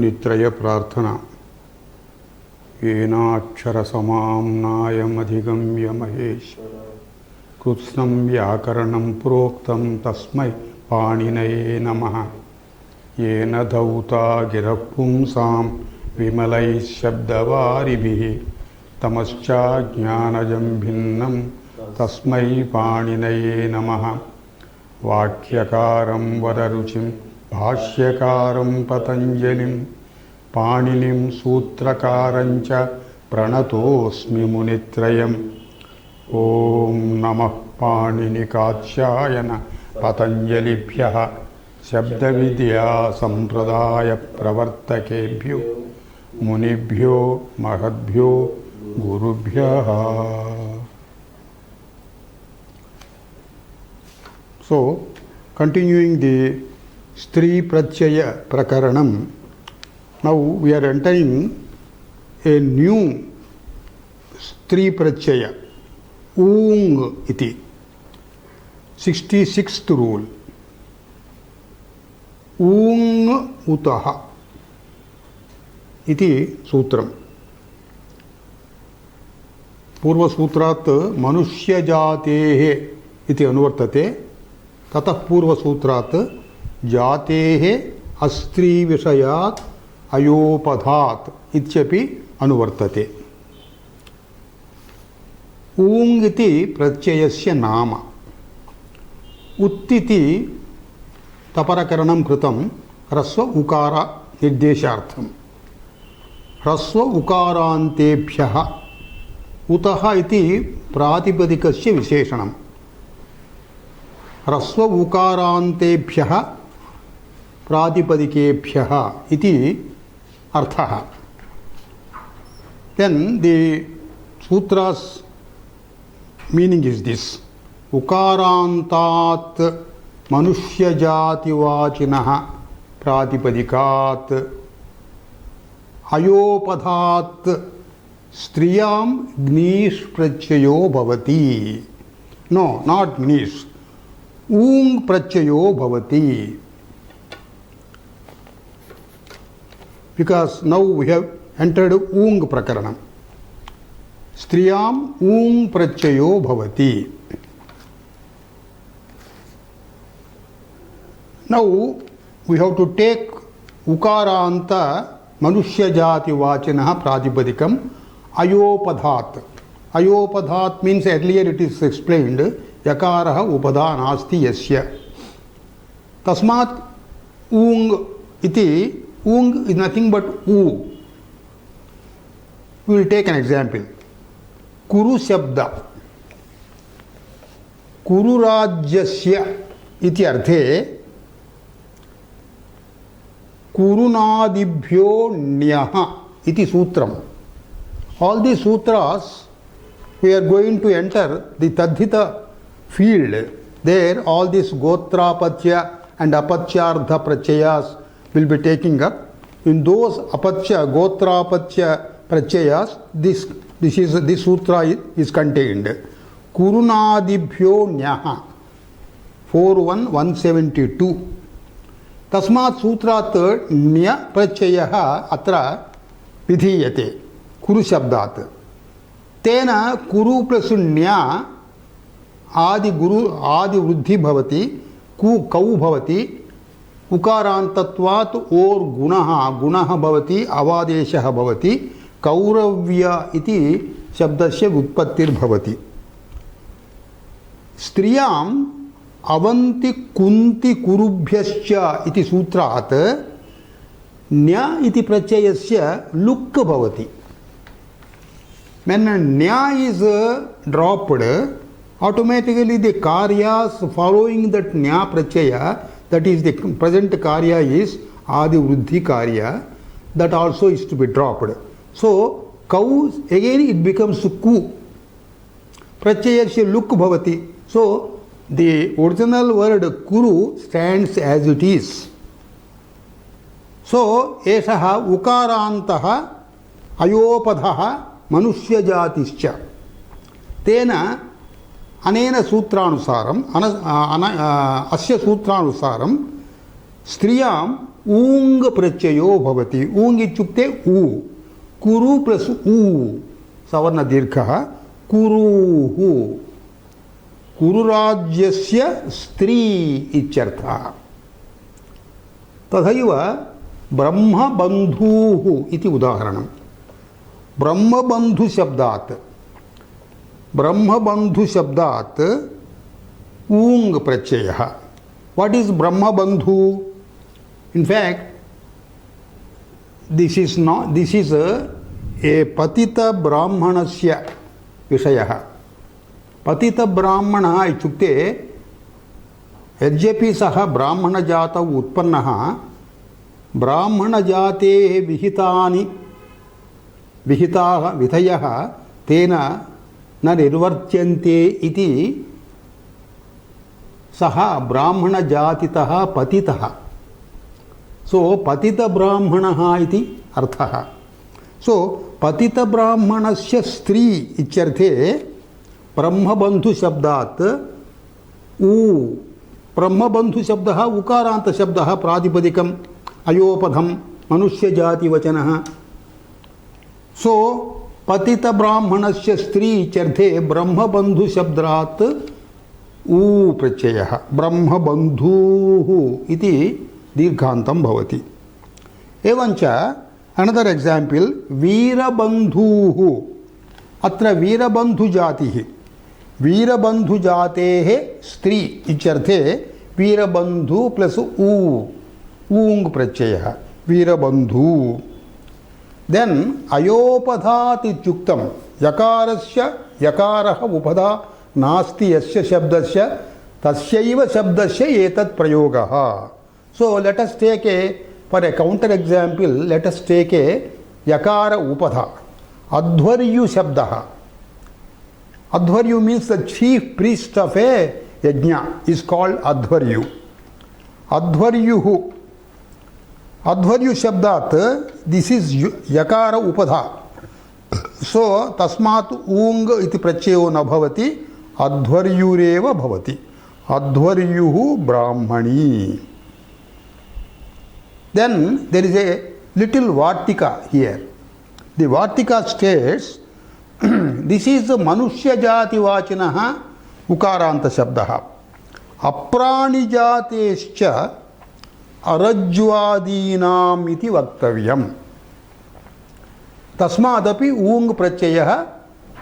मुनित्रय प्रार्थना। येनाक्षरसमाम्नायमधिगम्य महेश्वर कृत्स्नं व्याकरणं प्रोक्तं तस्मै पाणिनये नमः। येन धौता गिरः पुंसां विमलैः शब्दवारिभिः तमश्चाज्ञानजं भिन्नं तस्मै पाणिनये नमः। वाक्यकारं वररुचिं भाष्यकारं पतञ्जलिं पाणिनिं सूत्रकारञ्च प्रणतोऽस्मि मुनित्रयम्। ॐ नमः पाणिनिकात्स्यायन पतञ्जलिभ्यः शब्दविद्या संप्रदाय प्रवर्तकेभ्यो मुनिभ्यो महद्भ्यो गुरुभ्यः। So, continuing the Stri Pratyaya Prakaranam, now we are entering a new Stri Pratyaya, Ung iti, 66th rule. Ung utaha iti sutram. Purva sutrat manushya jatehe iti anuvartate. ततः पूर्व सूत्रात् जातेः अस्त्री विषयात् अयोपधात् इत्यपि अनुवर्तते। ऊङ् इति प्रत्ययस्य नाम। उत्तिति तपरकरणं कृतं ह्रस्व उकार निर्देशार्थं। ह्रस्व उकारान्तेभ्यः उतः इति प्रातिपदिकस्य विशेषणं। ह्रस्व उकारान्तेभ्यः प्रातिपदिकेभ्यः इति अर्थः। Then the sutra's meaning is this: उकारान्तात् मनुष्यजातिवाचिनः प्रातिपदिकात् अयोपधात् स्त्रियां ग्नीष् प्रत्ययो भवति। No, not ग्नीष्, ऊङ् प्रत्ययो भवति. Because now we have entered ऊङ् prakaranam. स्त्रियां ऊङ् प्रत्ययो भवति. Now we have to take ukaranta manushya jati vachinah pratipadikam ayopadhat. Ayopadhat means earlier it is explained यकारः उपधा नास्ति यस्य। तस्मात् ऊङ् इति, ऊङ् is nothing but ऊ. We will take an example. कुरु शब्द कुरुराज्यस्य इति अर्थे कुरुनादिभ्यो ण्यः इति सूत्रम्. All these sutras we are going to enter the tadhita field. There all these gotrapatya and apachyardha pratyayas will be taking up. In those apachya gotrapatya pratyayas this sutra is contained. Kurunadibhyo nyaha 41172. Tasmat sutrat nya pratyayah atra vidhiyate kuru shabdat. Tena kuru plus nya आदि गुरु आदि वृद्धि भवति कु कौ भवति उकारान्तत्वात् और गुणः भवति अवादेशः भवति कौरव्य इति शब्दस्य उत्पत्तिर्भवति। स्त्रियाम् अवन्ति कुन्ति कुरुभ्यश्च इति सूत्रात् न्य इति प्रत्ययस्य लुक् भवति। When nya is dropped, automatically the karyas following that nya pratyaya, that is the present karya is adi vruddhi karya, that also is to be dropped. So kau again it becomes ku. Pratyayasya luk bhavati. So the original word kuru stands as it is. So esaha ukarantaha ayopadhaha manushya jatischa. Tena अनेन सूत्रानुसारम अस्य सूत्रानुसारम स्त्रियां ऊङ् प्रत्ययो भवति। ऊङ् इत्युक्ते ऊ, कुरु plus ऊ सवर्णदीर्घः, कुरुः, कुरुराज्यस्य स्त्री इत्यर्थः। तथैव ब्रह्मबन्धुः इति उदाहरणं। ब्रह्मबन्धुशब्दात् ऊङ् प्रत्ययः। What is ब्रह्मबन्धु? In fact, this is a पतित ब्राह्मणस्य विषयः। पतित ब्राह्मणः इत्युक्ते यद्यपि सः ब्राह्मणजातौ उत्पन्नः, ब्राह्मणजातेः विधयः तेन न निर्वर्त्यन्ते इति सः ब्राह्मणजातितः पतितः। सो पतितब्राह्मणः इति अर्थः। सो पतितब्राह्मणस्य स्त्री इत्यर्थे ब्रह्मबन्धुशब्दात् ऊ, ब्रह्मबन्धुशब्दः उकारान्तशब्दः, प्रातिपदिकम्, अयोपधं, मनुष्यजातिवचनः। सो पतितब्राह्मणस्य स्त्री इत्यर्थे ब्रह्मबन्धुशब्दात् ऊ प्रत्ययः, ब्रह्मबन्धुः इति दीर्घान्तं भवति। एवञ्च अनदर एग्जाम्पल वीरबन्धुः। अत्र वीरबन्धुजातिः, वीरबन्धुजातेः स्त्री इत्यर्थे वीरबन्धु प्लस ऊङ् प्रत्ययः, वीरबन्धु। देन् अयोपधात् इत्युक्तं यकारस्य यकारः उपधा नास्ति यस्य शब्दस्य तस्यैव शब्दस्य एतत् प्रयोगः। So let us take for a counter example, let us take a यकार उपधा, अध्वर्यु शब्दः। अध्वर्यु means the chief priest of a yajna is called अध्वर्यु। अध्वर्युः, अध्वर्यु शब्दात् दिस इज यकार उपधा। सो तस्मात् ऊङ् इति प्रत्ययो न भवति, अध्वर्युरेव भवति। अध्वर्युः ब्राह्मणी। Then there is a little Vartika here. The Vartika states this is Manushya Jati Vachinaha Ukaranta Shabdaha. Aprani Jatescha Arajvadinam iti Vaktavyam. Tasmadapi ऊङ् प्रत्ययः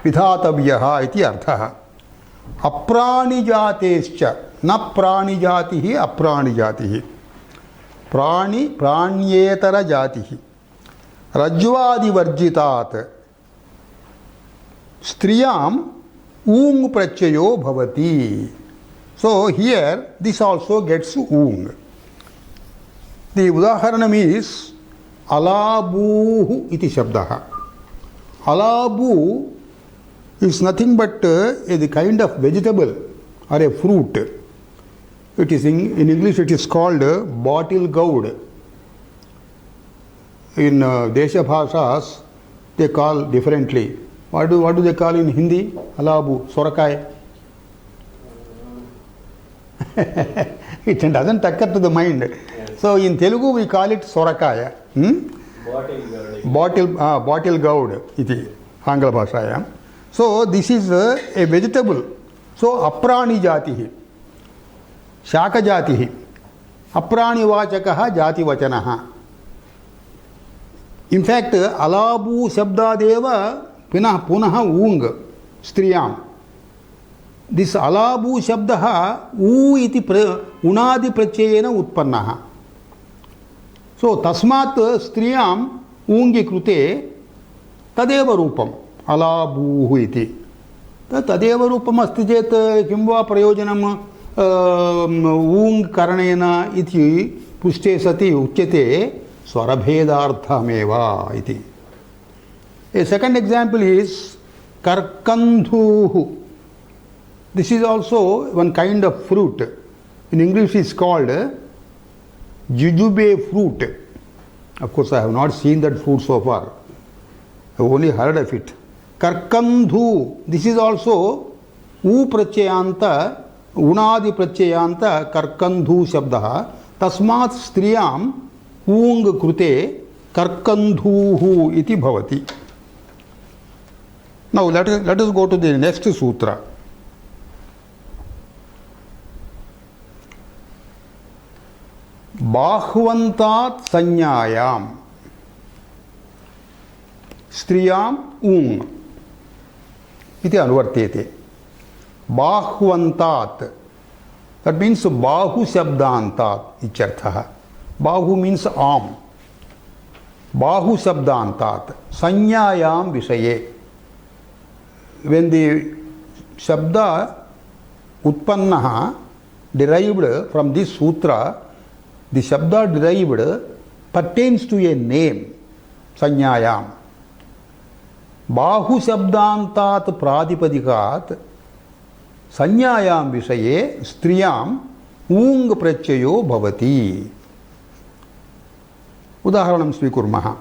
विधातव्यः इति अर्थः। अप्राणिजातेश्च, न प्राणिजातिः अप्राणिजातिः, प्राणि प्राण्येतर जातिः। रज्ज्वादिवर्जितात् स्त्रियाम् ऊङ् प्रत्ययो भवति। So here this also gets ऊङ्। द उदाहरणम् इज अलाबूः इति शब्दः। अलाबू is nothing but a kind of vegetable or a fruit. It is in English it is called bottle gourd. In Desha Bhashas they call differently. What do they call in Hindi? Alabu, sorakai. It doesn't occur to the mind. Yes. So in Telugu we call it sorakaya. Bottle gourd iti Angla Bhashayam. So this is a vegetable. So aprani jatihi, shaka jatihi, aprani vachakaha jati vachanaha. In fact, alabu shabdadeva punaha ung striyam. This alabu shabdaha u iti unadi pratyayena utpannaha. So tasmat striyam ungi krute tadeva rupam अलाबूः इति। तदेव रूपम् अस्ति चेत् किं वा प्रयोजनम् ऊङ् करणेन इति पृष्टे सति उच्यते स्वरभेदार्थमेव इति। ए सेकंड एग्जाम्पल इज कर्कन्धूः। This is also one kind of fruit. In English is called jujube fruit. Of course I have not seen that fruit so far. I have only heard of it. Karkandhu, this is also U pratyayanta, Unadi pratyayanta Karkandhu shabdaha. Tasmat striyam ऊङ् कृते कर्कन्धूः इति भवति. Now let us go to the next sutra. बाह्वन्तात् संज्ञायाम् स्त्रियाम् ऊङ् इति अनुवर्त्यते. बाह्वन्तात्, that means बाहु शब्दान्तात् इत्यर्थः. बाहु means arm. बाहु शब्दान्तात् संज्ञायां विषये. When the shabda utpannaha derived from this sutra, the shabda derived pertains to a name, sanyayam. Bahu shabdantat pradipadikat sanyayam vishaye striyam ung prachayo bhavati. Udaharanam svikurmaha.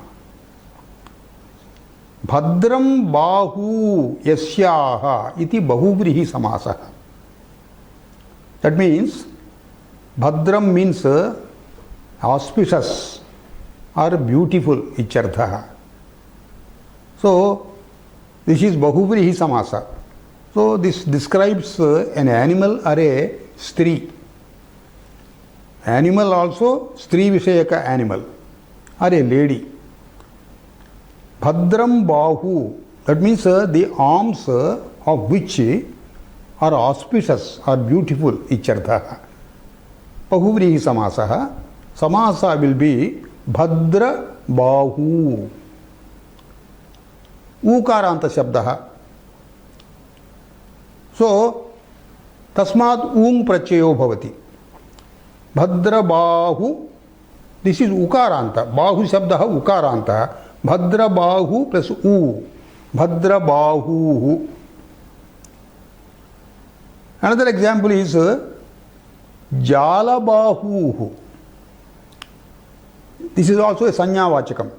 Bhadram bahu yasyaha iti bahuvrihi samasah. That means Bhadram means auspicious or beautiful ichartha. So this is bahuvrihi samasa. So this describes an animal or a stri. Animal also stri vishayaka animal or a lady. Bhadram bahu, that means the arms of which are auspicious or beautiful ichartha. Bahuvrihi samasaha. Samasa will be Bhadra bahu. Ukaranta shabdaha. So tasmad ung prachayo bhavati. Bhadra bahu. This is ukaranta. Bahu shabdaha ukaranta. Bhadra bahu plus u. Bhadra bahu. Another example is Jala bahu. This is also a sanya vachakam.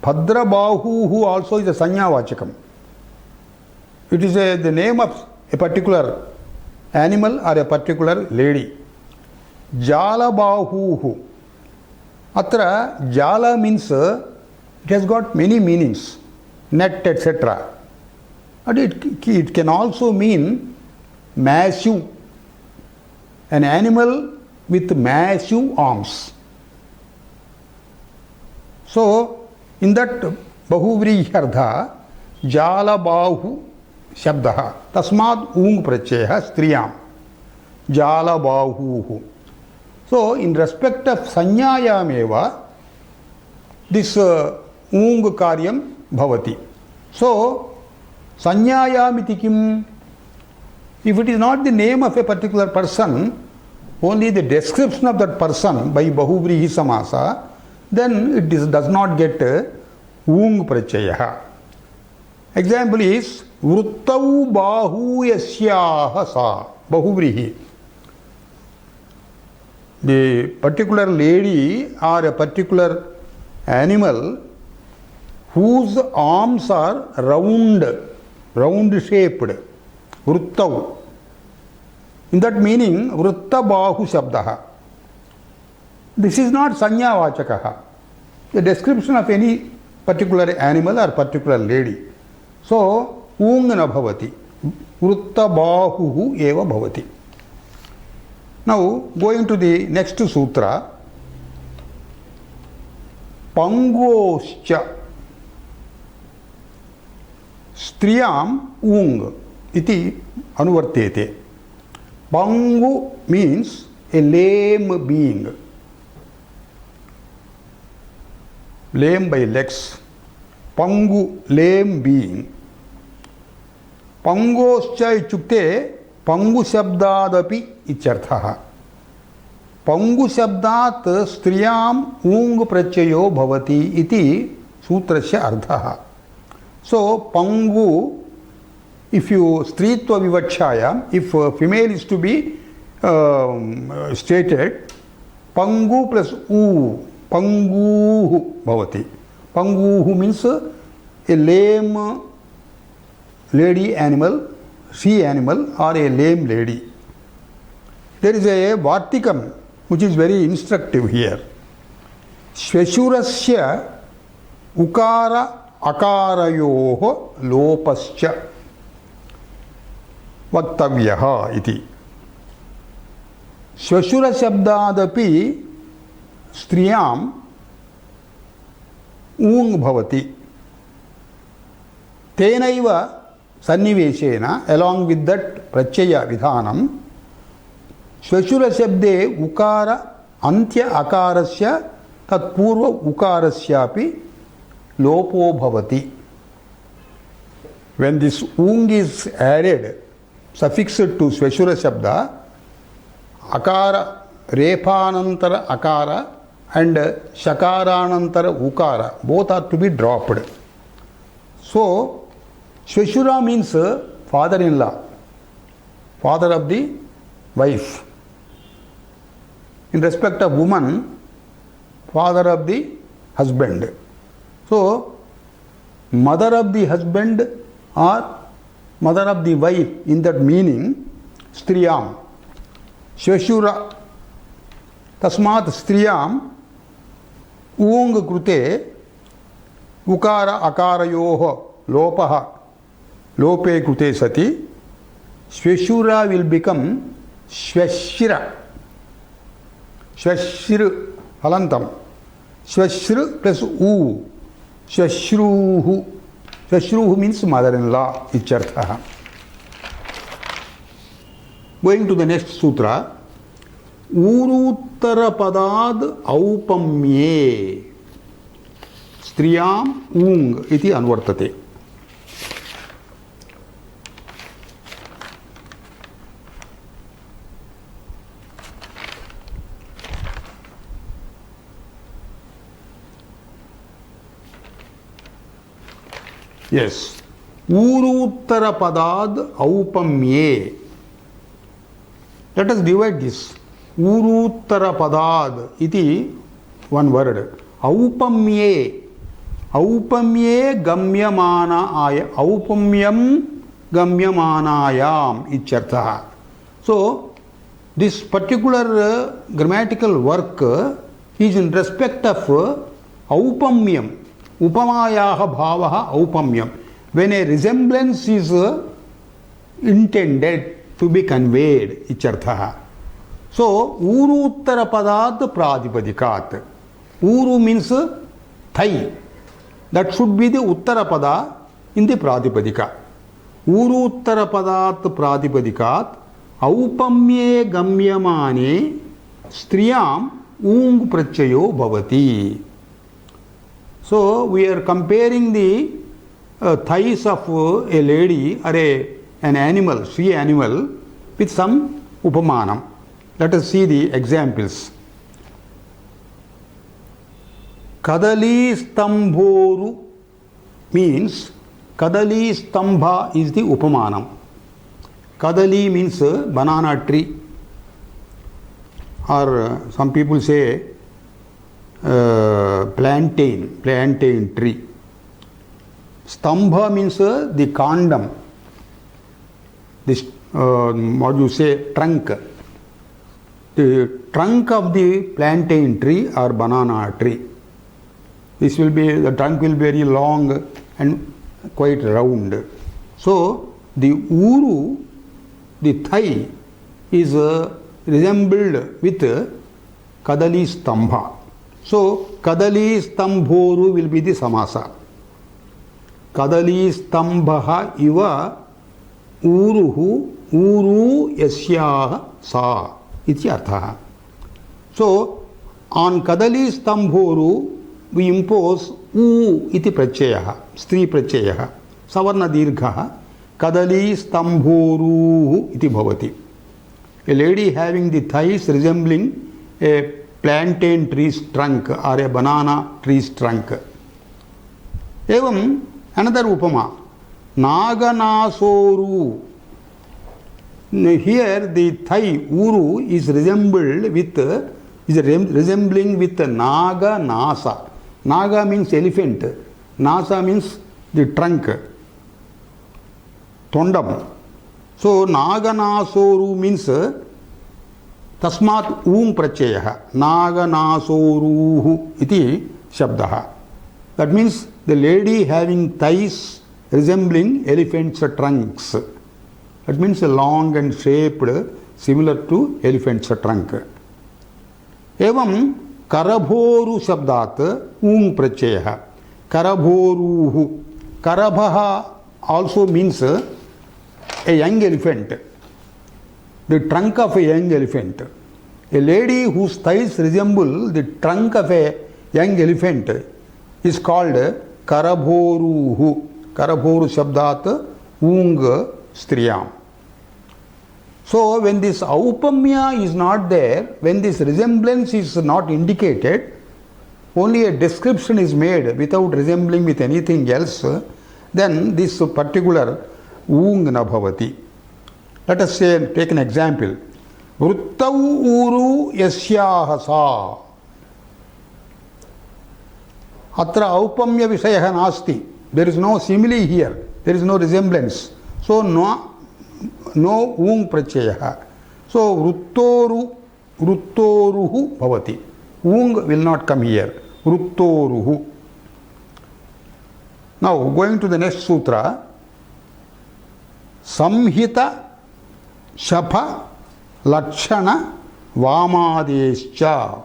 Bhadra bahu also is a sanya vachakam. It is the name of a particular animal or a particular lady. Jala bahu. Atra jala means it has got many meanings, net, etc. And it can also mean massive, an animal with massive arms. So, in that bahuvrihyardha, jala bahu shabdaha, tasmad ung pracheha striyam, jala bahuhu. So, in respect of sanyayam eva, this ung karyam bhavati. So, sanyayam iti kim? If it is not the name of a particular person, only the description of that person by bahuvrihi samasa, then it does not get ung prachaya. Example is Vruttau bahu yasyaha sa, bahuvrihi. The particular lady or a particular animal whose arms are round shaped. Vruttau. In that meaning, Vrutta bahu shabdaha. This is not sanya vachakaha, the description of any particular animal or particular lady. So, ung na bhavati. Vrutta bahuhu eva bhavati. Now, going to the next sutra. Pangoscha striyam ung iti anuvartete. Pangu means a lame being. Lame by legs. Pangu, lame being. Pangoscha ichukte pangu shabdadapi icharthaha. Pangu shabdat striyam ung prachayo bhavati iti sutrasya ardhaha. So, pangu, if you stritva vivachaya, if female is to be stated, pangu plus u, panguhu bhavati. Panguhu means a lame lady animal, she animal or a lame lady. There is a Vartikam which is very instructive here. श्वशुरस्य उकार अकारयोः लोपश्च वक्तव्यः इति। श्वशुरशब्दादपि स्त्रियाम् ऊङ् भवति। तेनैव सन्निवेशेन along with that प्रत्यय विधानं श्वशुरशब्दे उकार अन्त्य अकारस्य तत्पूर्व उकारस्यापि लोपो भवति। When this ung is added, suffixed to Swashura Shabda, akara, repanantara akara and shakaranantara ukara, both are to be dropped. So, Swashura means father-in-law, father of the wife. In respect of woman, father of the husband. So, mother of the husband or mother of the wife in that meaning, striyam, shvashura, tasmat striyam, ung krute, ukara akarayoh lopaha, lope krute sati, shvashura will become shvashira, shvashir, halantam, shvashir plus u, shvashruhu. Shvashruhu means mother-in-law, ichartha. Going to the next sutra. Uruttara padad aupamye striyam ung iti anvartate. Yes. Uruttara padad aupamye. Let us divide this. Uruttara padad iti one word. Aupamye. Aupamye gamyamana aya. Aupamyam gamyamanayam ichartha. So, this particular grammatical work is in respect of aupamyam. Upamayaha bhavaha aupamyam. When a resemblance is intended to be conveyed, ichartha. So, uru uttara padat pradipadikat. Uru means thigh. That should be the uttara pada in the pradipadika. Uru uttara padat pradipadikat aupamye gamyamane striyam ung prachayo bhavati. So, we are comparing the thighs of a lady or an animal, sea animal, with some upamanam. Let us see the examples. Kadali stambhoru means Kadali stambha is the upamanam. Kadali means banana tree, or some people say plantain tree. Stambha means the kandam, this what you say, trunk. The trunk of the plantain tree or banana tree. This will be, the trunk will be very long and quite round. So the uru, the thigh, is resembled with Kadali stambha. So, Kadali stambhoru will be the samasa. Kadali stambha iva uruhu uru yasyaha sa iti artha. So, on Kadali stambhoru we impose u iti prachayaha, stri prachayaha, savarna dirghaha, Kadali stambhoru iti bhavati. A lady having the thighs resembling a plantain tree's trunk or a banana tree's trunk. Evam another upama, Naganasoru. Here the thigh uru is resembling with Naga Nasa. Naga means elephant. Nasa means the trunk. Tondam. So Naganasoru means तस्मात् ऊङ् प्रत्ययः नागनासोरुः इति शब्दः. That means the lady having thighs resembling elephant's trunks. That means long and shaped similar to elephant's trunk. एवं करभोरु शब्दात् ऊङ् प्रत्ययः करभोरुः. Karabha also means a young elephant, the trunk of a young elephant. A lady whose thighs resemble the trunk of a young elephant is called Karabhoruhu. Karabhoru Shabdat Ung Striyam. So when this aupamya is not there, when this resemblance is not indicated, only a description is made without resembling with anything else, then this particular ung na bhavati. Let us say, take an example. Vruttau uru yasyaha sa. Atra aupamya visayah nasti. There is no simile here. There is no resemblance. So no ung pratyayah. So vruttoruhu bhavati. Ung will not come here. Vruttoruhu. Now going to the next sutra. Samhita Shapha Lakshana Vamadescha.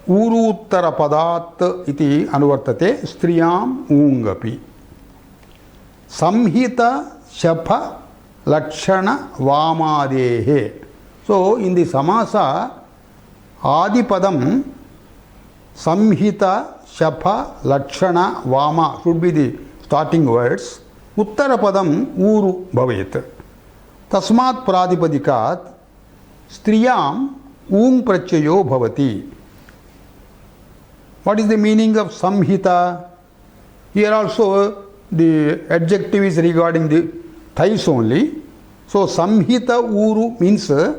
Uruttara padat iti anuvartate striyam ungapi. Samhita Shapha Lakshana Vamadehe. So in the samasa, Adipadam Samhita Shapha Lakshana Vama should be the starting words. Uttarapadam Uru Bhavet. Tasmat Pradipadikat Striyam Ung Prachayo Bhavati. What is the meaning of Samhita? Here also the adjective is regarding the thighs only. So Samhita Uru means the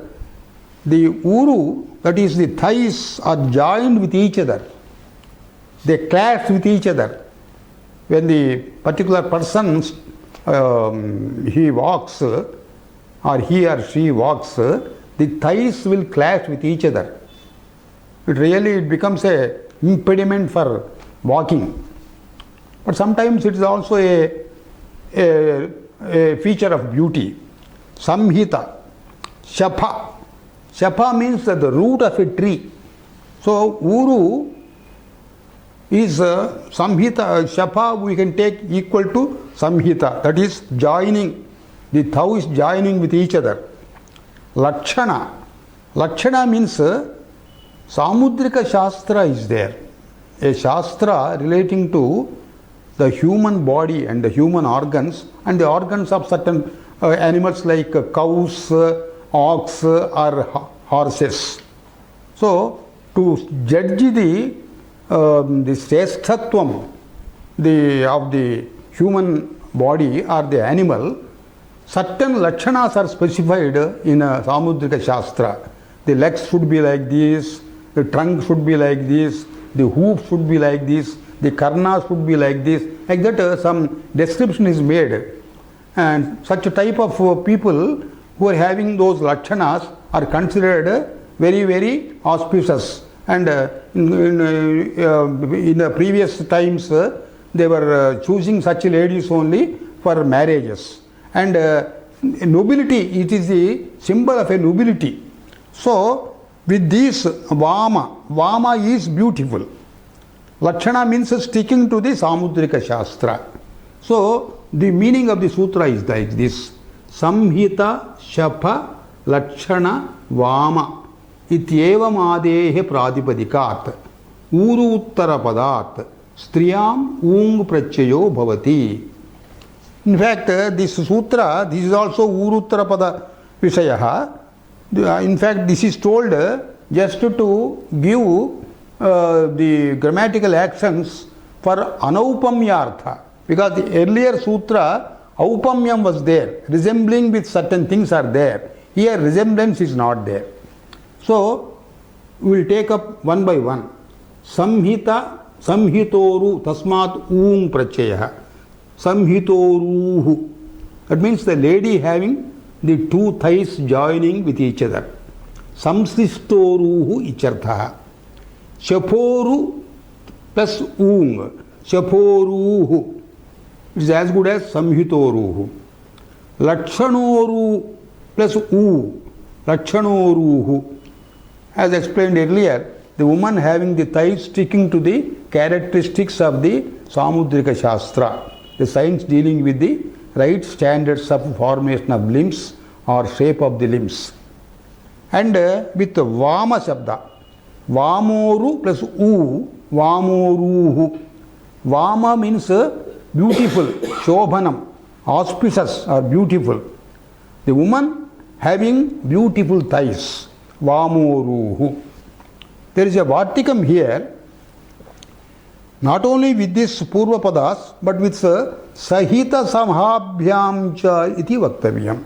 Uru, that is the thighs, are joined with each other. They clash with each other. When the particular person he walks or he or she walks, the thighs will clash with each other. It becomes a impediment for walking. But sometimes it is also a feature of beauty. Samhita, Shapha. Shapha means the root of a tree. So Uru is Samhita. Shapha we can take equal to Samhita. That is joining. The thou is joining with each other. Lakshana. Lakshana means Samudrika Shastra is there. A Shastra relating to the human body and the human organs and the organs of certain animals like cows, ox or horses. So to judge the shresthatvam of the human body or the animal, certain lakshanas are specified in a Samudrika Shastra. The legs should be like this, the trunk should be like this, the hoof should be like this, the karna should be like this. Like that some description is made. And such a type of people who are having those lakshanas are considered very, very auspicious. And in the previous times, they were choosing such ladies only for marriages. And nobility, it is the symbol of a nobility. So, with this Vama is beautiful. Lakshana means sticking to the Samudrika Shastra. So, the meaning of the sutra is like this. Samhita Shapha Lakshana Vama Ityevamadehe Pradipadikat Uru Uttara Padat Striyam Ung Prachayo Bhavati. In fact, this sutra, this is also Uruttara Pada Vishayaha. In fact, this is told just to give the grammatical actions for anaupamyartha. Because the earlier sutra, aupamyam was there. Resembling with certain things are there. Here, resemblance is not there. So, we will take up one by one. Samhita, samhitoru, tasmat ung prachayaha. Samhitoruhu. That means the lady having the two thighs joining with each other. Samsristoruhu ichartha. Shaporu plus ung. Shaporuhu. It is as good as samhitoruhu. Lakshanoru plus u. Lakshanoruhu. As explained earlier, the woman having the thighs sticking to the characteristics of the Samudrika Shastra, the science dealing with the right standards of formation of limbs or shape of the limbs. And with Vama Shabda, Vamoru plus U, Vamoruhu. Vama means beautiful, Shobhanam, auspicious or beautiful. The woman having beautiful thighs, Vamoruhu. There is a Vartikam here, not only with this Purva Padas, but with Sahita Samhabhyam cha iti Vaktavyam.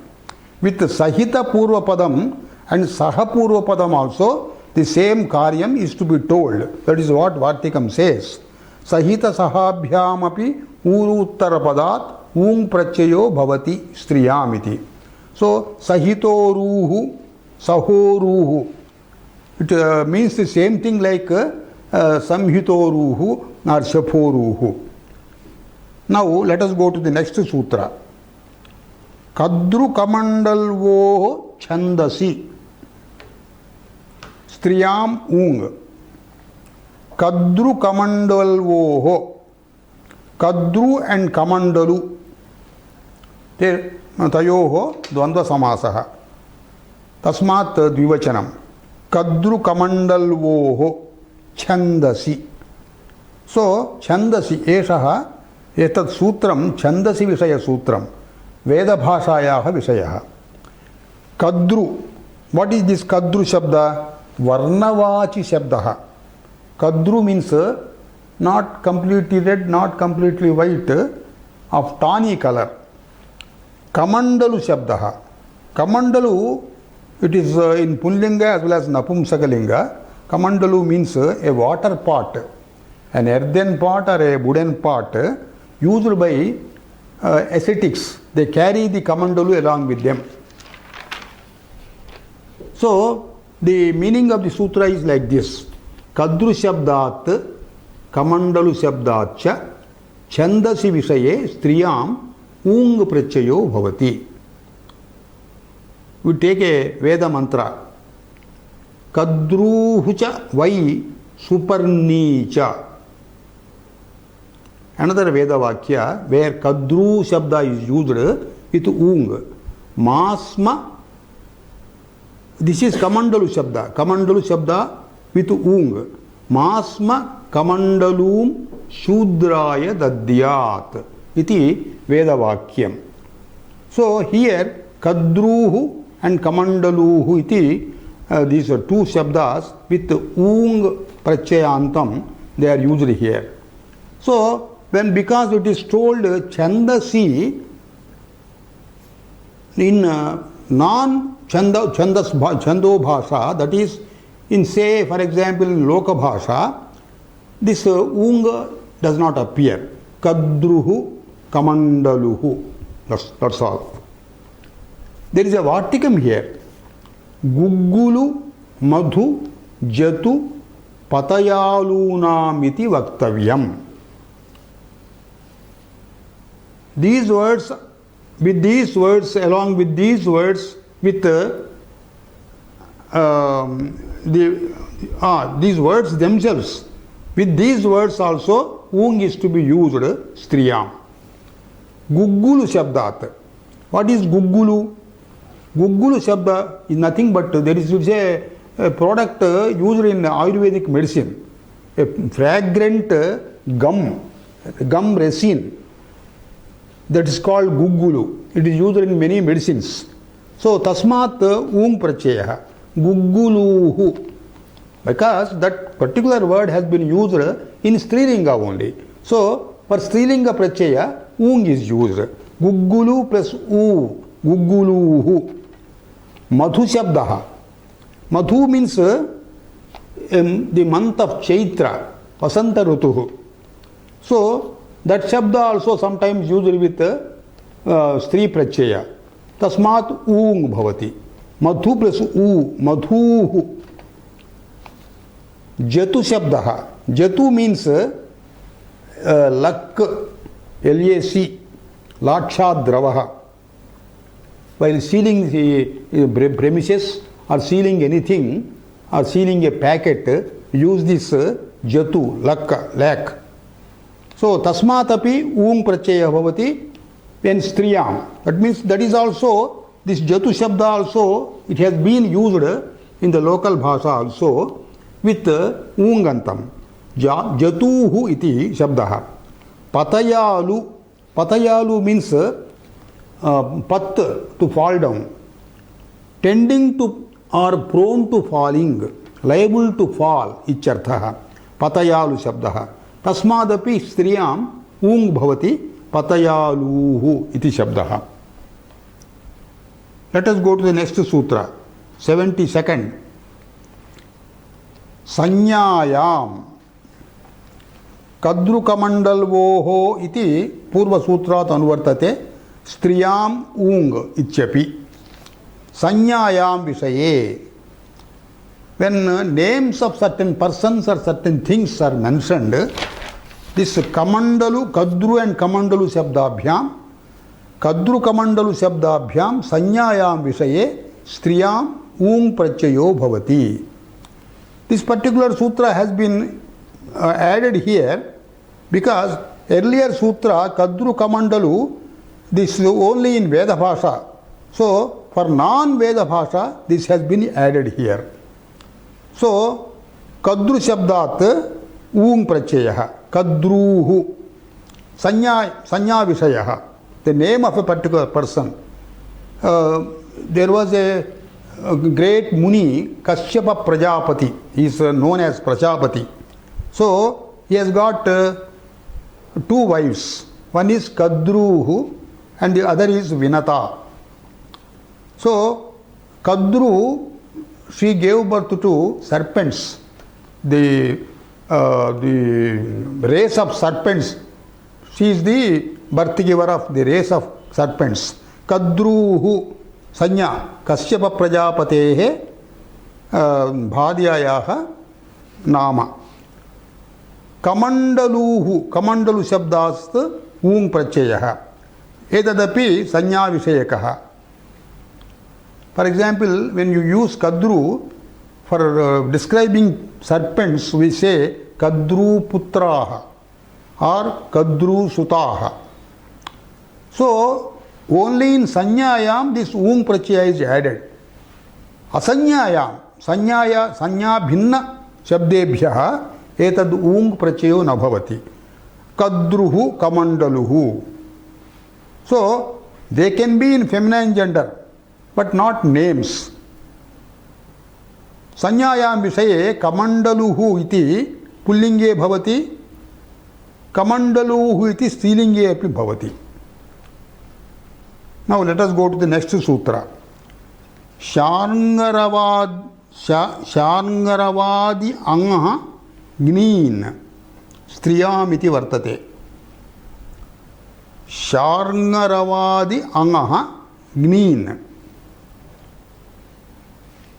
With Sahita Purva Padam and Saha Purva Padam also, the same Karyam is to be told. That is what Vartikam says. Sahita Sahabhyam api Uruttara Padat Ung Prachayo Bhavati Striyam iti. So, Sahitoruhu, Sahoruhu. It means the same thing like Samhitoruhu or Shaporuhu. Now let us go to the next sutra. Kadru Kamandalvo Chandasi Striyam Ung. Kadru Kamandalvo. Kadru and Kamandalu. Tayoho Dvandva Samasaha. Tasmat Dvivachanam. Kadru Kamandalvoho Chandasi. So, Chandasi, Eshaha, Etat Sutram, Chandasi Vishaya Sutram, Veda Bhashayaha Vishayaha. Kadru, what is this Kadru Shabda? Varnavachi Shabdaha. Kadru means not completely red, not completely white, of tawny color. Kamandalu Shabdaha. Kamandalu, it is in Punlinga as well as Napumsakalinga. Kamandalu means a water pot, an earthen pot or a wooden pot used by ascetics. They carry the Kamandalu along with them. So, the meaning of the sutra is like this. Kadru Shabdat, Kamandalu Shabdatcha, Chandasi Vishaye, Striyam, Ung Prachayo Bhavati. We take a Veda mantra. Kadruhucha Vai Suparnicha. Another Veda Vakya where Kadru Shabda is used with Ung. Masma. This is Kamandalu Shabda. Kamandalu Shabda with Ung. Masma Kamandalum Shudraya Dadyat. Iti Veda Vakyam. So here Kadruhu and Kamandaluhu iti, these are two shabdas with Ung Prachayantam, they are used here. So, because it is told Chandasi in non-Chando Bhasha, that is in say for example in Loka Bhasha, this Ung does not appear. Kadruhu, Kamandaluhu, that's all. There is a Vartikam here. Guggulu, Madhu, Jatu, Patayalunamiti Vaktavyam. These words, along with these words, with these words themselves, with these words also, Ung is to be used, Striyam. Guggulu Shabdat. What is Guggulu? Guggulu Shabda is nothing but there is a product used in Ayurvedic medicine, a fragrant gum resin that is called Guggulu. It is used in many medicines. So, Tasmat Ung Prachayaha, Gugguluhu, because that particular word has been used in Strilinga only. So, for Strilinga Prachaya, Ung is used. Guggulu plus U, Gugguluhu. Madhu Shabdaha. Madhu means the month of Chaitra, Vasanta Rutuhu. So, that Shabda also sometimes used with Stri Prachaya. तस्मात् ऊङ् भवति. मधु plus ऊ मधुः. जतु शब्दः. जतु means lac LAC लाक्षात् द्रवः. While sealing the premises or sealing anything or sealing a packet, use this jatu, lak. So tasmat api ung prachaya bhavati when striyam. That means that is also this jatu shabda also, it has been used in the local bhasha also with ungantam. Jatuhu iti shabdaha. Patayalu. Patayalu means pat, to fall down, tending to or prone to falling, liable to fall इत्यर्थः. पतयालु शब्दः. तस्मादपि स्त्रियाम् ऊङ् भवति पतयालुः इति शब्दः. Let us go to the next sutra, 72nd. संज्ञायाम् कद्रुकमण्डलवोः इति पूर्वसूत्रात् अनुवर्तते. स्त्रियाम् ऊङ् इत्यपि. संज्ञायाम् विषये, when names of certain persons or certain things are mentioned, this kamandalu, kadru and kamandalu shabdabhyam, kadru kamandalu shabdabhyam संज्ञायाम् विषये स्त्रियाम् ऊङ् प्रत्ययो भवति. This particular sutra has been added here because earlier sutra kadru kamandalu, this is only in Veda Bhasha. So for non-Veda Bhasha, this has been added here. So kadru shabdat ung prachayah, kadruhu, sanya vishayah, the name of a particular person. There was a great Muni, Kashyapa Prajapati. He is known as Prajapati. So he has got two wives. One is Kadruhu and the other is Vinata. So Kadru, she gave birth to serpents. The race of serpents. She is the birth giver of the race of serpents. Kadruhu Sanya Kashyapa Prajapatehe Bhadyayaha Nama. Kamandaluhu, Kamandalu Shabdast Ung Prachayaha. Etadapi Sanya Vishayakaha. For example, when you use Kadru for describing serpents, we say Kadru Putraha or Kadru Sutaha. So, only in Sanyayam this Ung Prachaya is added. Asanyayam, Sanya Bhinna Shabdebhyaha etad ung prachayo na bhavati. Kadruhu kamandaluhu. So they can be in feminine gender but not names. Sanyayam vishaye kamandaluhu iti pullinge bhavati, kamandaluhu iti strilinge api bhavati. Now let us go to the next sutra. Sharngaravadi angha Gneen Striyam iti vartate. Sharngaravadi Angaha Gneen.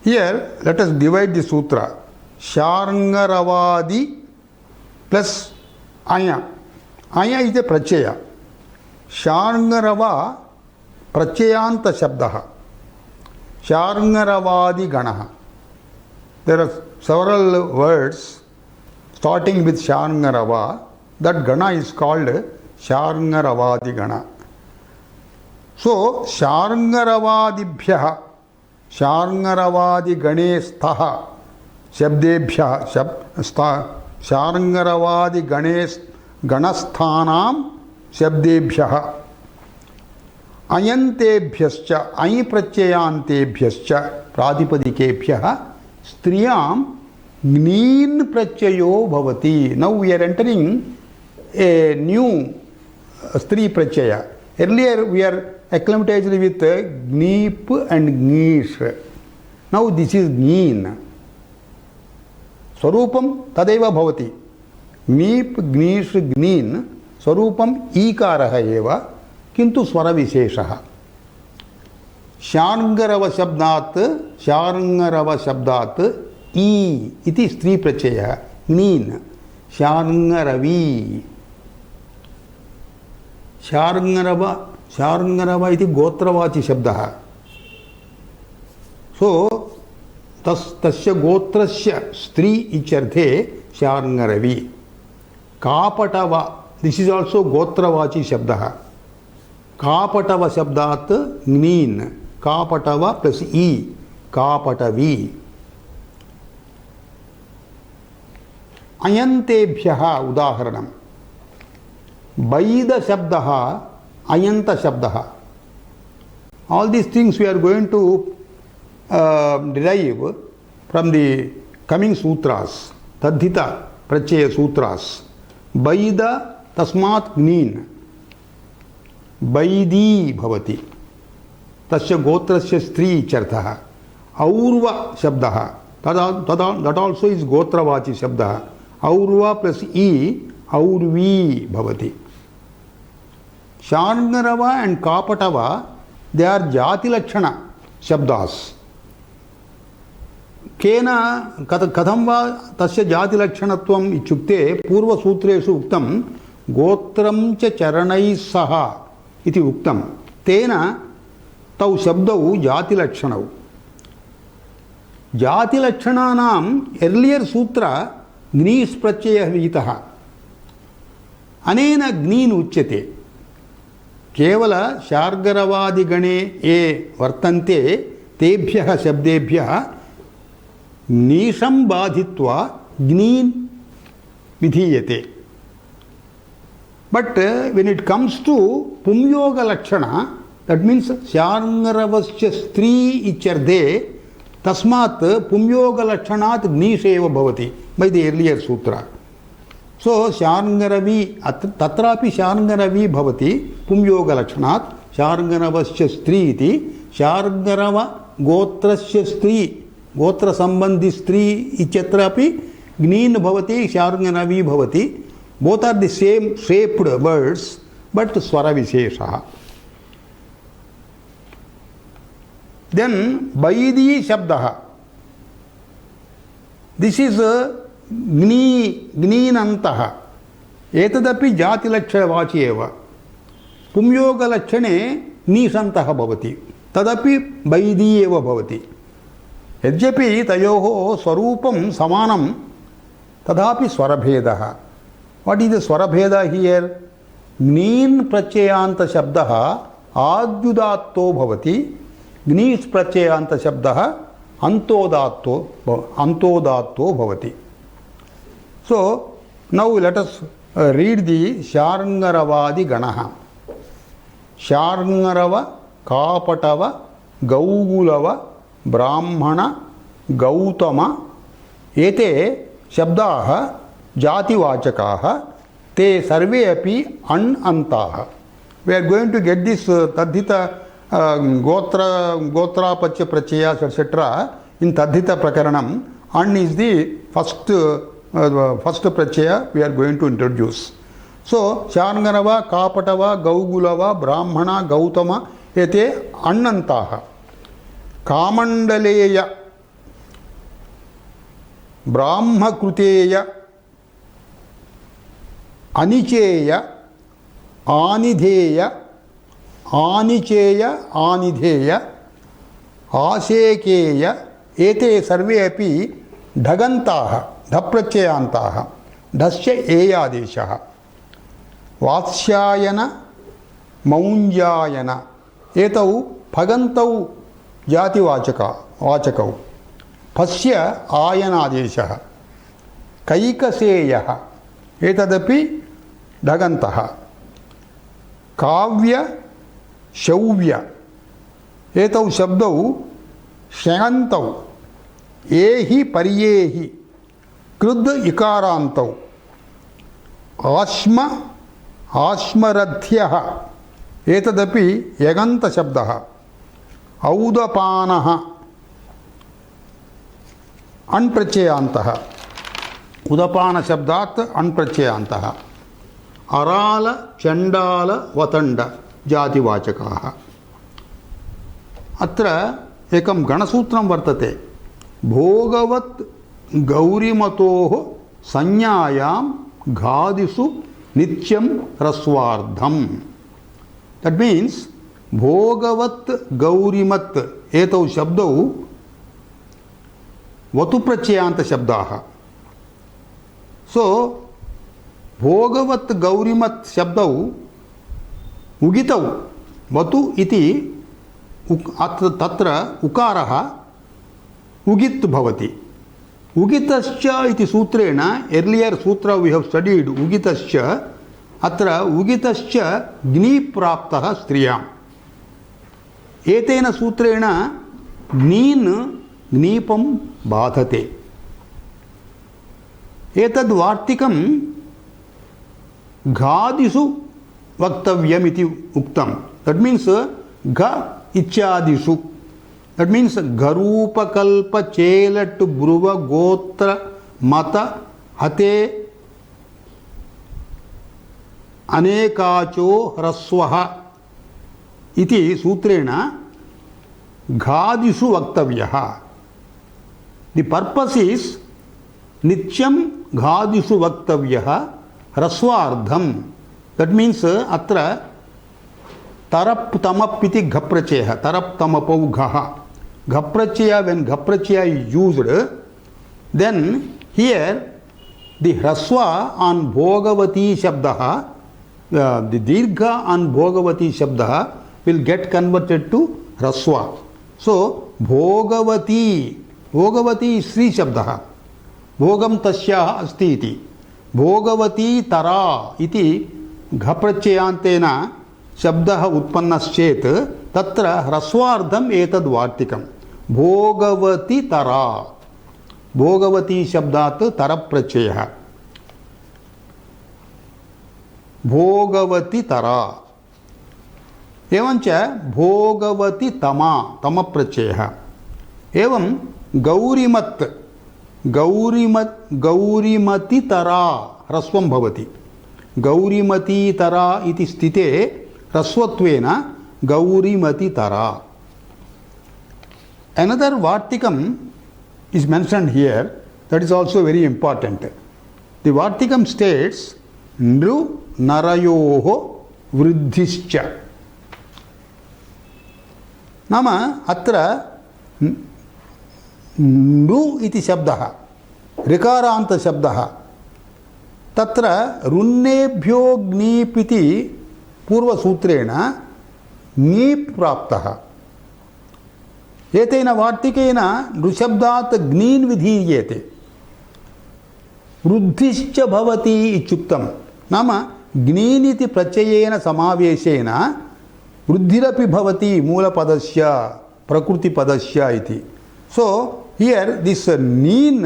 Here let us divide the sutra. Sharngaravadi plus Aya. Aya is the prachaya. Sharngarava prachayanta shabdaha. Sharngaravadi ganaha. There are several words starting with Sharngarava. That gana is called Sharngaravadi gana. So Sharngaravadibhyaha, Sharngaravadi ganesthaha Shabdebhyaha, Sharngaravadi ganasthanam Shabdebhyaha Ayantebhyascha, Ay pratyayantebhyascha Pradipadikebhyaha Striyam Gneen prachayo bhavati. Now we are entering a new Stri prachaya. Earlier we are acclimatized with Gneep and Gneesh. Now this is Gneen. Swarupam tadeva bhavati. Gneep, Gneesh, Gneen. Swarupam ikaraha eva. Kintu swara visheshaha. शार्ङ्गरवशब्दात् इ इति स्त्रीप्रत्ययः ङ्नीन् शार्ङ्गरवी शार्ङ्गरव इति गोत्रवाची शब्दः सो तस्य गोत्रस्य स्त्री इत्यर्थे शार्ङ्गरवी कापटव this is also गोत्रवाची शब्दः कापटव शब्दात् ङ्नीन् कापटव plus ई कापटवी अयन्तेभ्यः उदाहरणं बैद शब्दः अयन्त शब्दः all these things we are going to derive from the coming sutras tadhita prachaya sutras baida tasmat gneen baidi bhavati tasya gotrasya stri ityarthah aurva shabdah that also is gotravachi shabdah aurva plus e aurvi bhavati Sharngarava and kapatava they are jati lakshana shabdas केन कथं वा तस्य जाति लक्षणत्वम् इत्युक्ते पूर्वसूत्रेषु उक्तं गोत्रं च चरणैः सह इति उक्तं तेन तौ शब्दौ जातिलक्षणौ जातिलक्षणानाम् एर्लियर् सूत्र ग्नीस् प्रत्ययः विहितः अनेन ग्नीन् उच्यते केवल शार्ङ्गरवादिगणे ये वर्तन्ते तेभ्यः शब्देभ्यः नीशं बाधित्वा ग्नीन् विधीयते but when it comes to पुंयोग लक्षण दैट मीन्स शार्ङ्गरवस्य स्त्री इत्यर्थे तस्मात् पुंयोग लक्षणात् ग्नीश एव भवति बै द एर्लियर सूत्र सो शार्ङ्गरवी तत्रापि शार्ङ्गरवी भवति पुंयोग लक्षणात् शार्ङ्गरवस्य स्त्री इति शार्ङ्गरव गोत्रस्य स्त्री गोत्र संबंधी स्त्री इत्यत्रापि ग्नीन् भवति शार्ङ्गरवी भवति both are the same shaped words but स्वर विशेषः देन बैदी शब्दः दिस इज ग्नीनन्तः एतदपि जातिलक्षणवाची एव पुंयोगलक्षणे नीसन्तः भवति तदपि बैदी एव भवति यद्यपि तयोः स्वरूपं समानं तथापि स्वरभेदः व्हाट इज द स्वरभेद हियर ग्नीन् प्रत्ययान्त शब्दः आद्युदात्तो भवति ग्नीस् प्रत्ययान्त शब्दः अन्तोदात्तो भवति सो नौ लेट अस रीड द शार्ङ्गरवादि गणः शार्ङ्गरव कापटव गौगुलव ब्राह्मण गौतम एते शब्दाः जातिवाचकाः ते सर्वे अपि अण् अन्ताः we are going to get this तद्धित गोत्रापच्य प्रत्ययास एटसेट्रा इन तद्धित प्रकरणम अण् इज द फर्स्ट प्रत्यय we are going to introduce so शार्ङ्गरव कापटव गौगुलव ब्राह्मण गौतम एते अण् अन्ताः कामण्डलेय ब्राह्मकृतेय अनिचेय आनिधेय आनिचेय आनिधेय आशेकेय एते सर्वे अपि ढगन्ताः ढप्रत्ययान्ताः ढस्य एयादेशः वात्स्यायन मौञ्जायन एतौ भगन्तौ जातिवाचकौ पश्य आयनादेशः कैकसेयः एतदपि ढगन्तः काव्य शौव्य एतौ शब्दौ ष्यन्तौ एहि पर्येहि कृद् इकारान्तौ आश्म आश्मरथ्यः एतदपि यगन्तशब्दः औदपानः अण् प्रत्ययान्तः उदपान शब्दात् अण् प्रत्ययान्तः अराल चण्डाल वतण्ड जातिवाचकाः अत्र एकं गणसूत्रं वर्तते भोगवत् गौरीमतोः संज्ञायां घादिषु नित्यं ह्रस्वार्धम्. दट् मीन्स् भोगवत् गौरीमत् एतौ शब्दौ वतुप्रत्ययान्तशब्दाः. सो भोगवत् गौरीमत् शब्दौ उगितौ वतु इति तत्र उकारः उगित् भवति. उगितश्च इति सूत्रेण एर्लियर् सूत्र वी हैव स्टडीड उगितश्च अत्र उगितश्च ग्नी प्राप्तः स्त्रियाम्. एतेन सूत्रेण ग्नीन् ग्नीपं बाधते. एतद् वार्तिकं घादिषु वक्तव्यम् इति उक्तं. दट् मीन्स् घ इत्यादिषु. दट् मीन्स् घरूपकल्प चेलट् ब्रुव गोत्र मत हते अनेकाचो ह्रस्वः इति सूत्रेण घादिषु वक्तव्यः. दि पर्पस् इस् नित्यं घादिषु वक्तव्यः ह्रस्वार्धम्. दट् मीन्स् अत्र तरप् तमप् इति घप्रत्ययः. तरप् तमपौ घः. घप्रत्यय when घप्रत्यय is used, then here the hraswa on bhogavati shabdah, the dirgha on bhogavati shabdah will get converted to hraswa. So bhogavati, bhogavati is Sri shabdah. भोगम तस्याः अस्ति इति. भोगवती तरा इति घप्रत्ययान्तेन शब्दः उत्पन्नश्चेत् तत्र ह्रस्वार्धम् एतद् वार्तिकं. भोगवती तरा. भोगवती शब्दात् तरप्रत्ययः. भोगवती तरा. एवञ्च भोगवती तमा तमप्रत्ययः. एवं गौरीमत् गौरीमती तरा ह्रस्वं भवति. गौरीमती तरा इति स्थिते ह्रस्वत्वेन गौरीमती तरा. Another vartikam is mentioned here, that is also very important. The vartikam states nru narayoho vruddhischa. नाम अत्र नृ इति शब्दः ऋकारान्त शब्दः तत्र रुन्नेभ्यो ग्नीप् इति पूर्वसूत्रेण ङीप् प्राप्तः. एतेन वार्तिकेन नृशब्दात् ग्नीन् विधीयते. वृद्धिश्च भवति इत्युक्तं. नाम ग्नीन् इति प्रत्ययेन समावेशेन वृद्धिरपि भवति मूलपदस्य प्रकृतिपदस्य इति. So here this neen,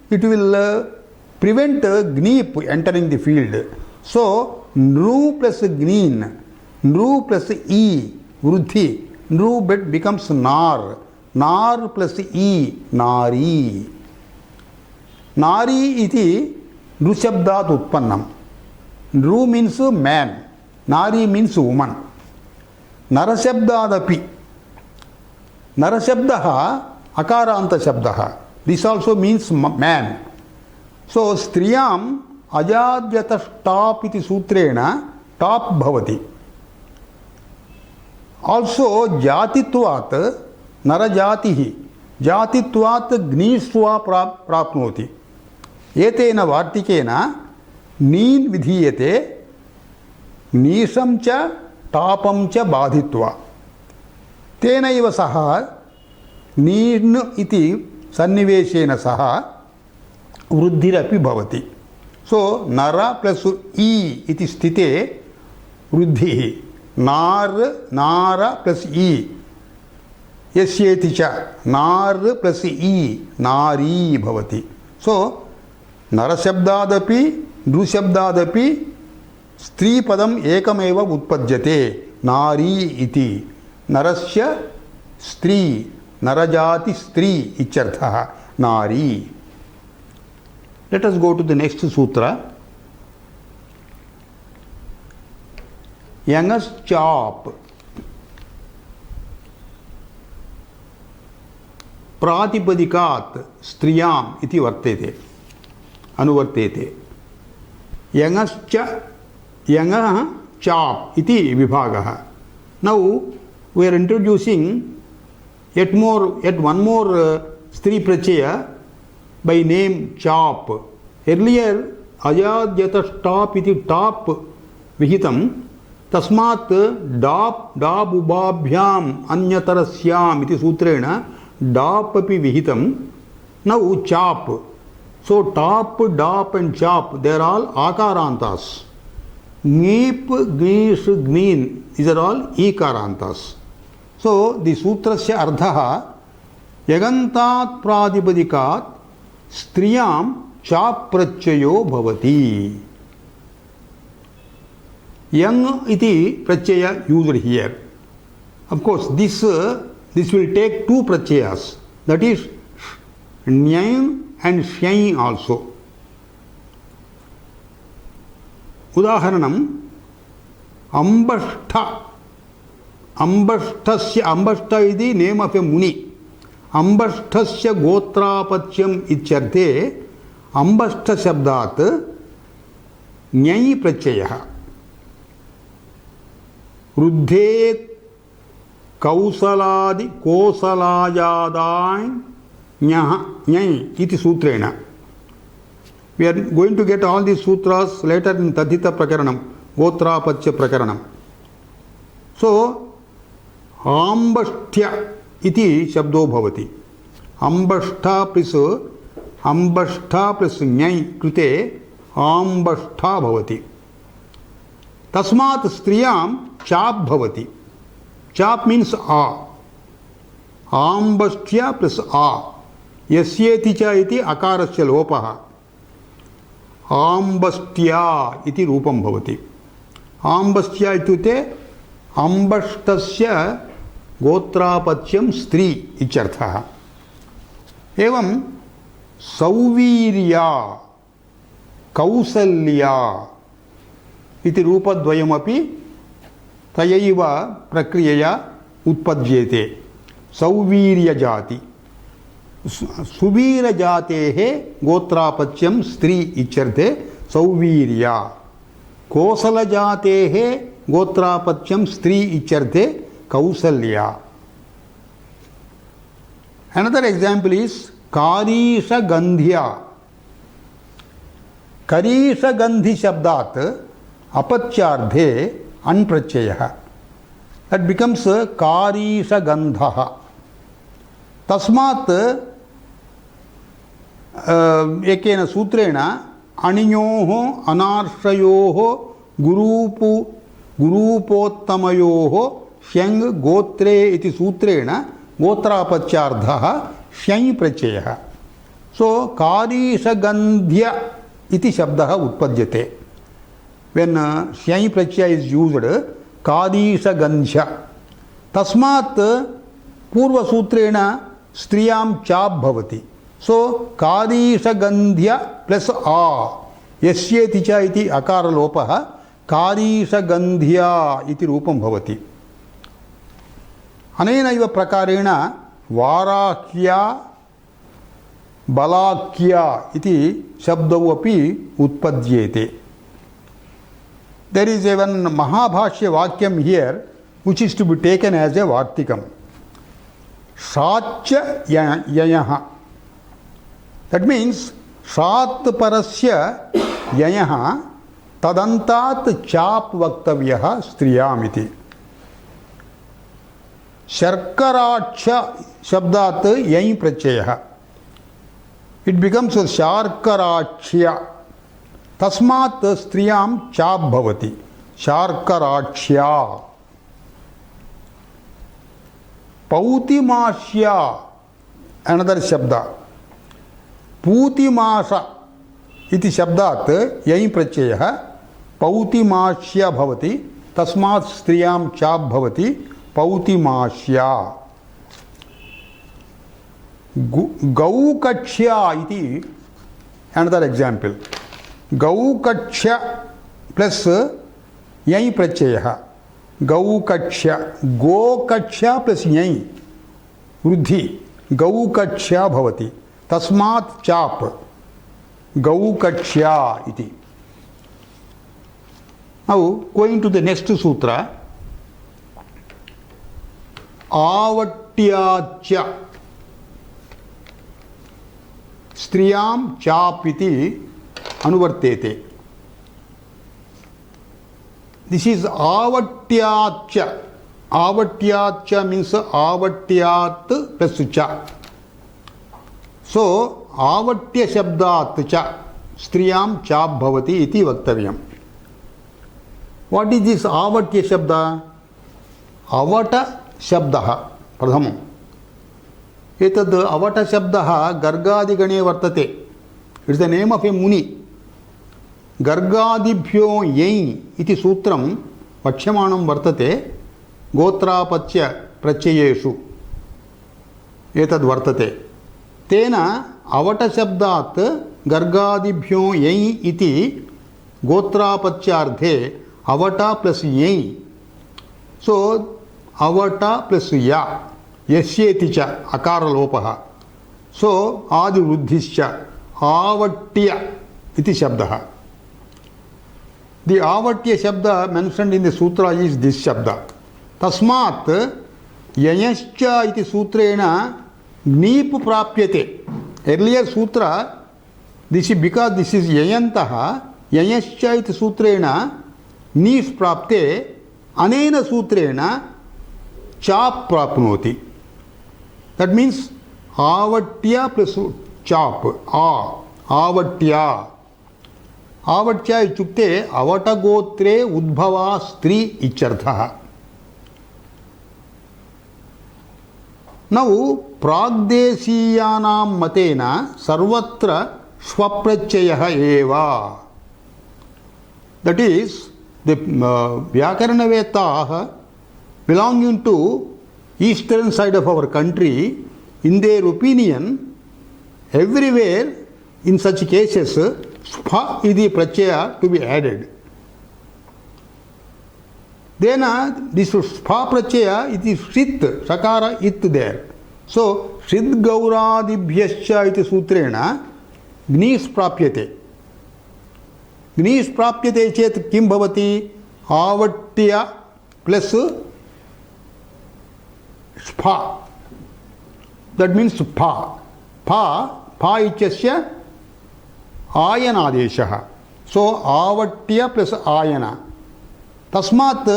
it will prevent gneep entering the field. So nru plus gneen, nru plus e, vruddhi, nru becomes nar, nar plus e, nari. Nari iti nrushabdat utpannam. Nru means man, nari means woman. Narashabdadapi. Narashabdaha akaranta shabdaha. This also means man. So striyam ajadyatastap iti sutrena top bhavati. Also jatitvat narajatihi jatitvat gnisva prapnoti. Etena vartikena neen vidhiyate nisham cha tapam cha badhitva. Tenaiva saha नीर्न इति सन्निवेशेन सह वृद्धिरपि भवति. सो नर plus ई इति स्थिते वृद्धिः. नार नार plus ई यस्येति च नार प्लस ई नारी भवति. सो नरशब्दादपि नृशब्दादपि स्त्रीपदम् एकमेव उत्पद्यते नारी इति. नरस्य स्त्री नरजाति स्त्री इत्यर्थः नारी. Let us go to the next sutra. Yangas chop. प्रातिपदिकात् स्त्रियाम् इति वर्तेते अनुवर्तेते यङश्च यङः चाप् इति विभागः now we are introducing yet one more स्त्री प्रत्यय by name chop earlier अजाद्यत स्टॉप इति टॉप विहितं तस्मात् डाप् डाब् उभाभ्याम् अन्यतरस्याम् इति सूत्रेण डाप् अपि विहितं नौ चाप् so top डाप् and chop they are all akarantas ङीप् ङीष् ङीन् these are all ईकारान्तास् so the सूत्रस्य अर्थः यगन्तात् प्रातिपदिकात् स्त्रियां चाप् प्रत्ययो भवति यङ इति प्रत्यय used here of course this will take two pratyayas that is ण्यं and श्यं also उदाहरणम् अम्बष्ठ अम्बष्ठस्य अम्बष्ठ इति नेम ऑफ ए मुनि अम्बष्ठस्य गोत्रापत्यम् इत्यर्थे अम्बष्ठ शब्दात् ञञ् प्रत्ययः वृद्धे कौसलादि कोसलायादाय ञः ञञ् इति सूत्रेण we are going to get all these sutras later in Tadhita Prakaranam Gotrapatya Prakaranam so आम्बष्ठ्य इति शब्दो भवति अम्बष्ठा प्लस ञञ् कृते आम्बष्ठा भवति तस्मात् स्त्रियां चाप् भवति चाप् मीन्स आ आम्बष्ठ्य प्लस आ यस्येति च इति अकारस्य लोपः आम्बष्ट्या इति रूपं भवति आम्बष्ट्या इत्युक्ते अम्बष्टस्य गोत्रापत्यं स्त्री इत्यर्थः एवं सौवीर्या कौसल्या इति रूपद्वयमपि तयैव प्रक्रियया उत्पद्येते सौवीर्यजाति सुवीरजातेः गोत्रापत्यं स्त्री इत्यर्थे सौवीर्या कोसलजातेः गोत्रापत्यं स्त्री इत्यर्थे कौसल्या another example is कारीषगन्ध्या करीषगन्धि शब्दात् अपत्यार्थे अण् प्रत्ययः that becomes कारीषगन्धः तस्मात् एकेन सूत्रेण अणियोः अनार्षयोः गुरूपोत्तमयोः श्यङ् गोत्रे इति सूत्रेण गोत्रापत्यार्थः श्यञ् प्रत्ययः सो कारीषगन्ध्य इति शब्दः उत्पद्यते when श्यञ् प्रत्यय is used कारीषगन्ध्य तस्मात् पूर्वसूत्रेण स्त्रियां चाप् भवति सो कारीषगन्ध्य प्लस आ यस्येति च इति अकारलोपः कारीषगन्ध्या इति रूपं भवति अनेनैव प्रकारेण वाराह्या बलाख्या इति शब्दौ अपि उत्पद्येते there is even महाभाष्य वाक्यम here which is to be taken as a vartikam शाच्च ययः that means शात् परस्य ययः तदन्तात् चाप् वक्तव्यः स्त्रियाम् इति शर्कराक्ष शब्दात् यञ् प्रत्ययः इट बिकम्स शार्कराक्ष्य तस्मात् स्त्रियां चाप् भवति शार्कराक्ष्या पौतिमास्या अनदर शब्द पूतिमास इति शब्दात् यञ् प्रत्ययः पौतिमास्या भवति तस्मात् स्त्रियां चाप् भवति पौतिमास्या गौकक्ष्या इति अनदर एग्जाम्पल गौकक्ष्य प्लस यञ् प्रत्ययः गौकक्ष्य गोकक्ष्य प्लस यञ् वृद्धि गौकक्ष्या भवति तस्मात् चाप् गौकक्ष्या इति. Now going to the next sutra, आवट्याच्य स्त्रियां चाप् इति अनुवर्तेते. This is avatyatcha. Avatyatcha means avatyat plus cha. So avatya shabdat cha striyam chap bhavati iti vaktavyam. What is this avatya shabda? Avata shabdah pradhamam. Etad avata shabdah gargadigane vartate. It is the name of a muni. गर्गादिभ्यो यई इति सूत्रं वक्ष्यमाणं वर्तते गोत्रापत्य प्रत्ययेषु एतद् वर्तते. तेन अवटशब्दात् गर्गादिभ्यो यई इति गोत्रापत्यार्थे अवटा plus यई. सो अवटा प्लस या यस्येति च अकारलोपः. सो आदिवृद्धिश्च आवट्य इति शब्दः. The avatya shabda mentioned in the sutra is this shabda. Tasmat yayascha iti sutrena nip prapyate. Earlier sutra, this is because this is yayantaha, yayascha iti sutrena nip prapte, anena sutrena chap prapnoti. That means avatya plus chap, avatya. आवट्या इत्युक्ते अवटगोत्रे उद्भवा स्त्री इत्यर्थः. नौ प्राग्देशीयानां मतेन सर्वत्र स्वप्रत्ययः एव. That is the व्याकरणवेत्ताः belonging to eastern side of our country, in their opinion everywhere in such cases spha iti pratyaya to be added. Then this spha pratyaya it is shrit, sakara it there. So shrit gauradibhyascha iti sutrena gnis prapyate. Gnis prapyate chet kim bhavati? Avatya plus spha. That means spha. Pa ityasya आयनादेशः. So आवट्य plus ion. तस्मात्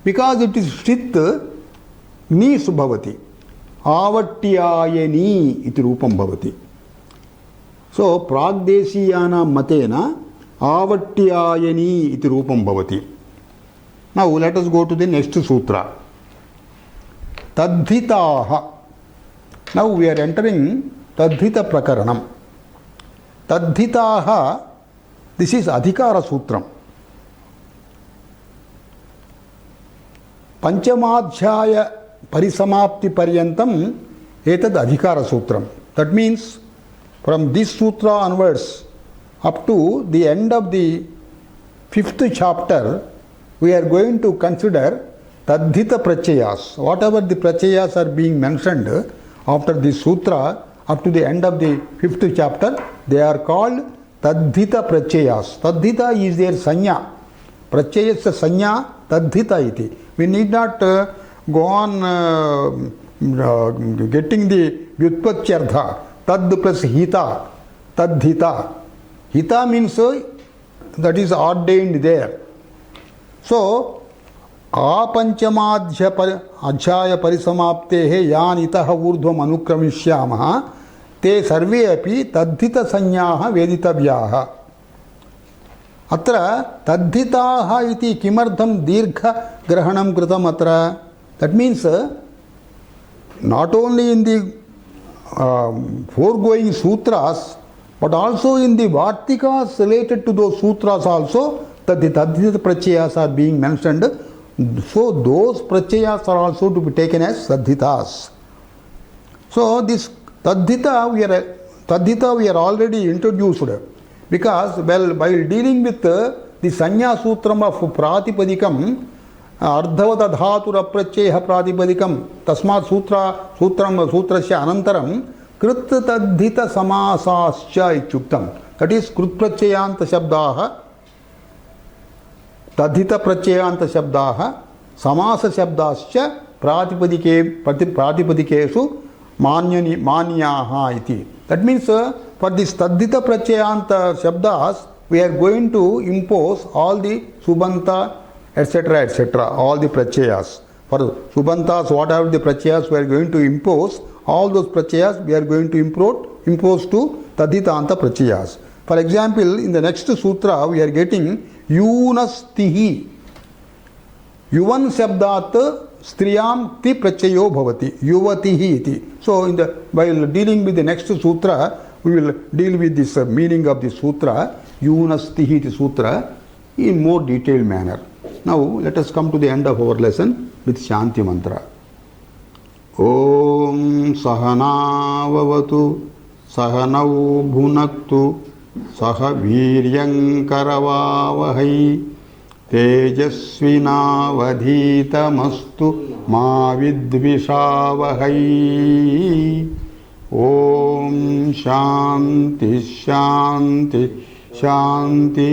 because it is स्थित knees भवति, आवट्यायनी इति रूपं भवति. सो प्राग्देशीयानां मतेन आवट्यायनी इति रूपं भवति. Now let us go to the next सूत्र, तद्धिताः. नाउ वी आर एंटरिंग तद्धित प्रकरणम. तद्धिताः, दिस इज अधिकार सूत्रम. पंचमाध्याय परिसमाप्ति पर्यंतम एतद् अधिकार सूत्रम. दैट मीन्स फ्रॉम दिस सूत्र onwards up to the end of the 5th chapter we are going to consider तद्धित प्रत्ययास. वॉट एवर द प्रत्ययास are being mentioned after this सूत्र up to the end of the 5th chapter, they are called tadhita pratyayas. Tadhita is their sanya. Pratyayasya sanya tadhita iti. We need not go on getting the vyutpatyartha. Tad plus hita, tadhita. Hita means that is ordained there. So आपंचमाध्याय परिसमाप्तेः यान् इतः ऊर्ध्वम् अनुक्रमिष्यामः ते सर्वे अपि तद्धित संज्ञाः वेदितव्याः. अत्र तद्धिताः इति किमर्थं दीर्घग्रहणं कृतम् अत्र? That means not only in the foregoing sutras but also in the vartikas related to those sutras also that the tadhita pratyayas are being mentioned. So those pratyayas are also to be taken as tadhitas. So this tadhita we are already introduced, because while dealing with the sanya sutram of pratipadikam, अर्धवतधातुरप्रत्ययः प्रातिपदिकं तस्मात् सूत्रस्य अनन्तरं कृत् तद्धित समासाश्च इत्युक्तं. That is कृत् प्रत्ययान्त शब्दाः, तद्धित प्रत्ययान्त शब्दाः, समास शब्दाश्च प्रातिपदिकेषु मान्याः इति. That means for this tadhita pratyayanta shabdas we are going to impose all the subanta etc., all the pratyayas. For subantas, whatever the pratyayas we are going to impose, all those pratyayas we are going to impose to tadhitanta pratyayas. For example, in the next sutra we are getting yunastihi. Yuvan shabdat striyam ti prachayo bhavati yuvatihi iti. So while dealing with the next sutra, we will deal with this meaning of the sutra, yunastihi iti sutra, in more detailed manner. Now let us come to the end of our lesson with Shanti mantra. Om Sahana Vavatu Sahanau Bhunaktu Saha Viryam Karavavahai तेजस्विनावधीतमस्तु मा विद्विषावहै. ओम शांति शांति शांति.